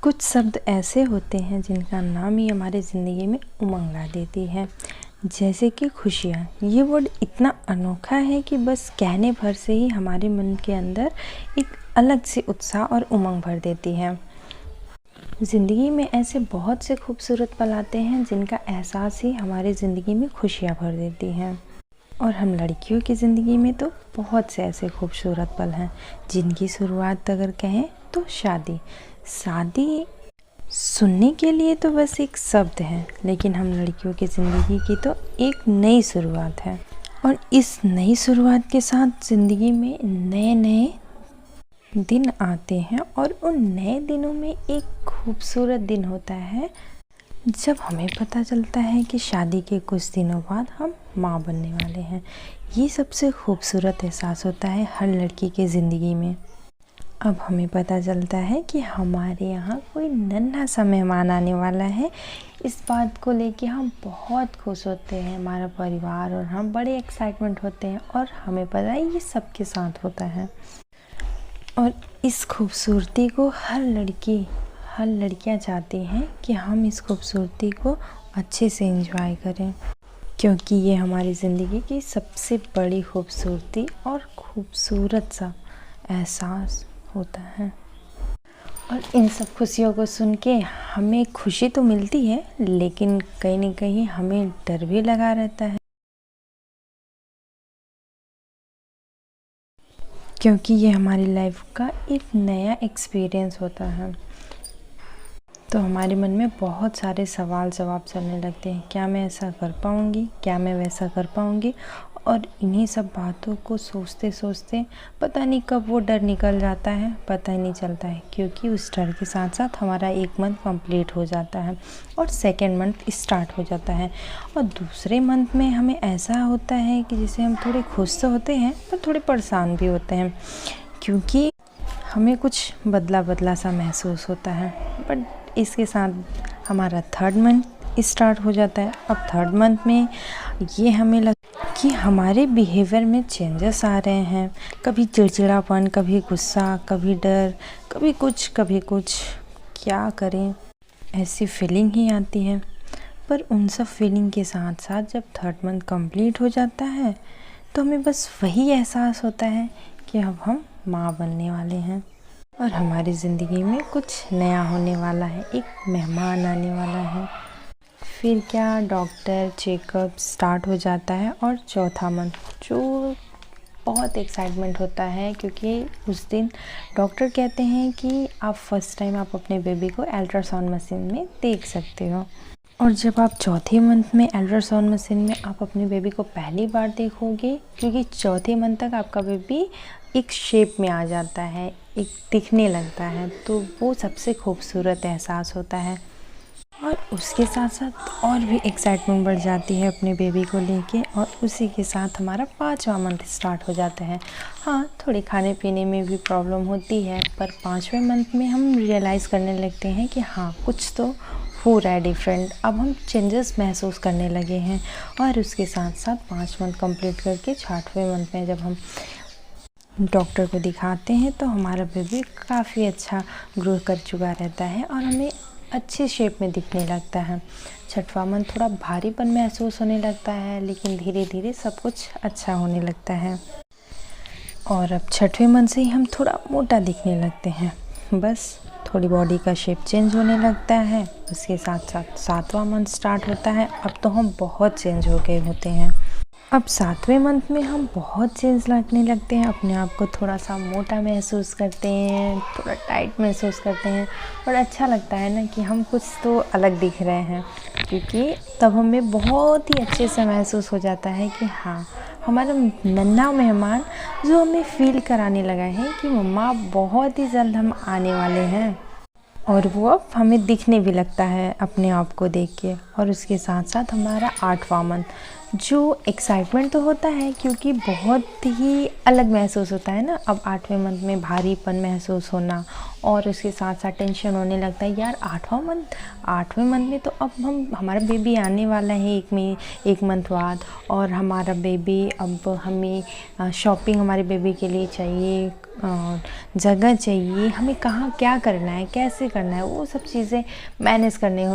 कुछ शब्द ऐसे होते हैं जिनका नाम ही हमारे ज़िंदगी में उमंग ला देती है, जैसे कि खुशियाँ। ये वर्ड इतना अनोखा है कि बस कहने भर से ही हमारे मन के अंदर एक अलग से उत्साह और उमंग भर देती है। ज़िंदगी में ऐसे बहुत से खूबसूरत पल आते हैं जिनका एहसास ही हमारी ज़िंदगी में खुशियाँ भर देती हैं। और हम लड़कियों की ज़िंदगी में तो बहुत से ऐसे खूबसूरत पल हैं जिनकी शुरुआत अगर कहें तो शादी सुनने के लिए तो बस एक शब्द है, लेकिन हम लड़कियों की ज़िंदगी की तो एक नई शुरुआत है। और इस नई शुरुआत के साथ ज़िंदगी में नए नए दिन आते हैं और उन नए दिनों में एक खूबसूरत दिन होता है जब हमें पता चलता है कि शादी के कुछ दिनों बाद हम माँ बनने वाले हैं। ये सबसे खूबसूरत एहसास होता है हर लड़की के ज़िंदगी में। अब हमें पता चलता है कि हमारे यहाँ कोई नन्हा सा मेहमान आने वाला है। इस बात को लेके हम बहुत खुश होते हैं, हमारा परिवार और हम बड़े एक्साइटमेंट होते हैं और हमें पता है ये सबके साथ होता है। और इस खूबसूरती को हर लड़कियाँ चाहती हैं कि हम इस खूबसूरती को अच्छे से एंजॉय करें, क्योंकि ये हमारी ज़िंदगी की सबसे बड़ी खूबसूरती और खूबसूरत सा एहसास होता है। और इन सब खुशियों को सुन के हमें खुशी तो मिलती है, लेकिन कहीं न कहीं हमें डर भी लगा रहता है, क्योंकि ये हमारी लाइफ का एक नया एक्सपीरियंस होता है। तो हमारे मन में बहुत सारे सवाल जवाब चलने लगते हैं, क्या मैं ऐसा कर पाऊँगी, क्या मैं वैसा कर पाऊँगी। और इन्हीं सब बातों को सोचते सोचते पता नहीं कब वो डर निकल जाता है, पता ही नहीं चलता है, क्योंकि उस डर के साथ साथ हमारा 1 मंथ कंप्लीट हो जाता है और सेकेंड मंथ स्टार्ट हो जाता है। और दूसरे मंथ में हमें ऐसा होता है कि जैसे हम थोड़े खुश तो होते हैं पर थोड़े परेशान भी होते हैं, क्योंकि हमें कुछ बदला बदला सा महसूस होता है। बट इसके साथ हमारा 3rd मंथ स्टार्ट हो जाता है। अब 3rd मंथ में ये हमें लगता है कि हमारे बिहेवियर में चेंजेस आ रहे हैं, कभी चिड़चिड़ापन, कभी गुस्सा, कभी डर, कभी कुछ, क्या करें, ऐसी फीलिंग ही आती है। पर उन सब फीलिंग के साथ साथ जब 3rd मंथ कंप्लीट हो जाता है तो हमें बस वही एहसास होता है कि अब हम माँ बनने वाले हैं और हमारी ज़िंदगी में कुछ नया होने वाला है, एक मेहमान आने वाला है। फिर क्या, डॉक्टर चेकअप स्टार्ट हो जाता है और 4था मंथ जो बहुत एक्साइटमेंट होता है, क्योंकि उस दिन डॉक्टर कहते हैं कि आप फर्स्ट टाइम आप अपने बेबी को अल्ट्रासाउंड मशीन में देख सकते हो। और जब आप 4थे मंथ में अल्ट्रासाउंड मशीन में आप अपने बेबी को पहली बार देखोगे, क्योंकि 4थे मंथ तक आपका बेबी एक शेप में आ जाता है, एक दिखने लगता है, तो वो सबसे खूबसूरत एहसास होता है। और उसके साथ साथ और भी एक्साइटमेंट बढ़ जाती है अपने बेबी को लेके, और उसी के साथ हमारा 5वां मंथ स्टार्ट हो जाता है। हाँ, थोड़ी खाने पीने में भी प्रॉब्लम होती है, पर 5वें मंथ में हम रियलाइज़ करने लगते हैं कि हाँ, कुछ तो हो रहा है डिफरेंट, अब हम चेंजेस महसूस करने लगे हैं। और उसके साथ साथ 5 मंथ कंप्लीट करके 6वें मंथ में जब हम डॉक्टर को दिखाते हैं तो हमारा बेबी काफ़ी अच्छा ग्रो कर चुका रहता है और हमें अच्छी शेप में दिखने लगता है। 6वां मंथ थोड़ा भारीपन महसूस होने लगता है, लेकिन धीरे धीरे सब कुछ अच्छा होने लगता है। और अब 6वें मंथ से ही हम थोड़ा मोटा दिखने लगते हैं, बस थोड़ी बॉडी का शेप चेंज होने लगता है। उसके साथ साथ 7वां मंथ स्टार्ट होता है, अब तो हम बहुत चेंज हो गए होते हैं। अब 7वें मंथ में हम बहुत चेंज लगने लगते हैं, अपने आप को थोड़ा सा मोटा महसूस करते हैं, थोड़ा टाइट महसूस करते हैं, और अच्छा लगता है ना कि हम कुछ तो अलग दिख रहे हैं, क्योंकि तब हमें बहुत ही अच्छे से महसूस हो जाता है कि हाँ, हमारा नन्हा मेहमान जो हमें फील कराने लगा है कि मम्मा बहुत ही जल्द हम आने वाले हैं, और वो अब हमें दिखने भी लगता है अपने आप को देख के। और उसके साथ साथ हमारा 8वां मंथ जो एक्साइटमेंट तो होता है, क्योंकि बहुत ही अलग महसूस होता है ना, अब 8वें मंथ में भारीपन महसूस होना, और उसके साथ साथ टेंशन होने लगता है, यार 8वें मंथ में तो अब हमारा बेबी आने वाला है एक मंथ बाद, और हमारा बेबी अब हमें शॉपिंग हमारे बेबी के लिए चाहिए, जगह चाहिए, हमें कहाँ क्या करना है, कैसे करना है, वो सब चीज़ें मैनेज करने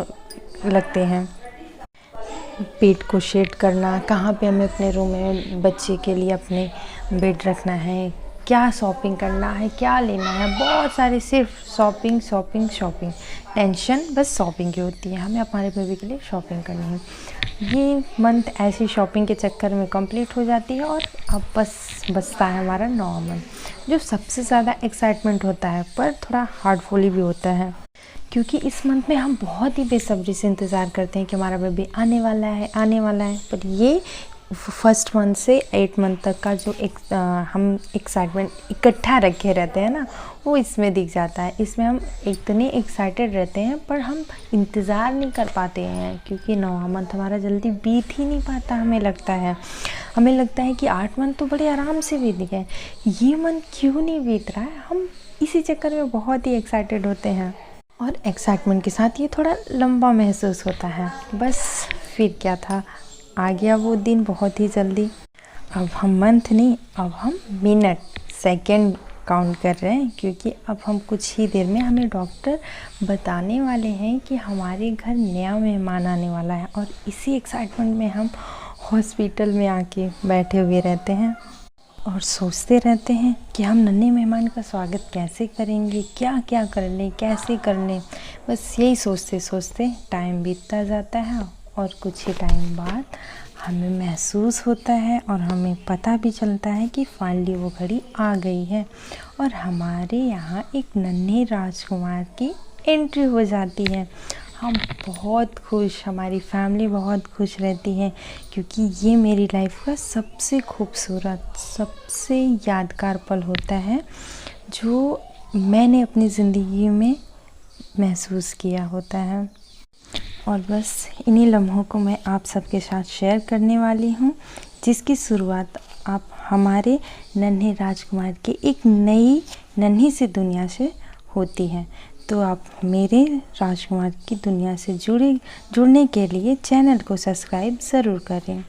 लगते हैं। बेड को शेड करना, कहाँ पे हमें अपने रूम में बच्चे के लिए अपने बेड रखना है, क्या शॉपिंग करना है, क्या लेना है, बहुत सारे सिर्फ शॉपिंग शॉपिंग शॉपिंग, टेंशन बस शॉपिंग की होती है। हमें हमारे बेबी के लिए शॉपिंग करनी है। ये मंथ ऐसी शॉपिंग के चक्कर में कंप्लीट हो जाती है और अब बस बचता है हमारा 9 मंथ, जो सबसे ज़्यादा एक्साइटमेंट होता है पर थोड़ा हार्डफुली भी होता है, क्योंकि इस मंथ में हम बहुत ही बेसब्री से इंतज़ार करते हैं कि हमारा बेबी आने वाला है आने वाला है। पर ये फर्स्ट मंथ से 8 मंथ तक का जो हम एक्साइटमेंट इकट्ठा रखे रहते हैं ना, वो इसमें दिख जाता है। इसमें हम इतने एक्साइटेड रहते हैं पर हम इंतज़ार नहीं कर पाते हैं, क्योंकि 9वां मंथ हमारा जल्दी बीत ही नहीं पाता। हमें लगता है कि 8 मंथ तो बड़े आराम से बीत गए, ये मंथ क्यों नहीं बीत रहा है। हम इसी चक्कर में बहुत ही एक्साइटेड होते हैं और एक्साइटमेंट के साथ ये थोड़ा लंबा महसूस होता है। बस फिर क्या था, आ गया वो दिन बहुत ही जल्दी। अब हम मंथ नहीं, अब हम मिनट सेकंड काउंट कर रहे हैं, क्योंकि अब हम कुछ ही देर में हमें डॉक्टर बताने वाले हैं कि हमारे घर नया मेहमान आने वाला है। और इसी एक्साइटमेंट में हम हॉस्पिटल में आके बैठे हुए रहते हैं और सोचते रहते हैं कि हम नन्हे मेहमान का स्वागत कैसे करेंगे, क्या क्या करने, कैसे करने। बस यही सोचते सोचते टाइम बीतता जाता है और कुछ ही टाइम बाद हमें महसूस होता है और हमें पता भी चलता है कि फाइनली वो घड़ी आ गई है और हमारे यहाँ एक नन्हे राजकुमार की एंट्री हो जाती है। हम बहुत खुश, हमारी फैमिली बहुत खुश रहती है, क्योंकि ये मेरी लाइफ का सबसे खूबसूरत, सबसे यादगार पल होता है जो मैंने अपनी ज़िंदगी में महसूस किया होता है। और बस इन्हीं लम्हों को मैं आप सबके साथ शेयर करने वाली हूँ, जिसकी शुरुआत आप हमारे नन्हे राजकुमार के एक नई नन्ही सी दुनिया से होती है। तो आप मेरे राजकुमार की दुनिया से जुड़ने के लिए चैनल को सब्सक्राइब ज़रूर करें।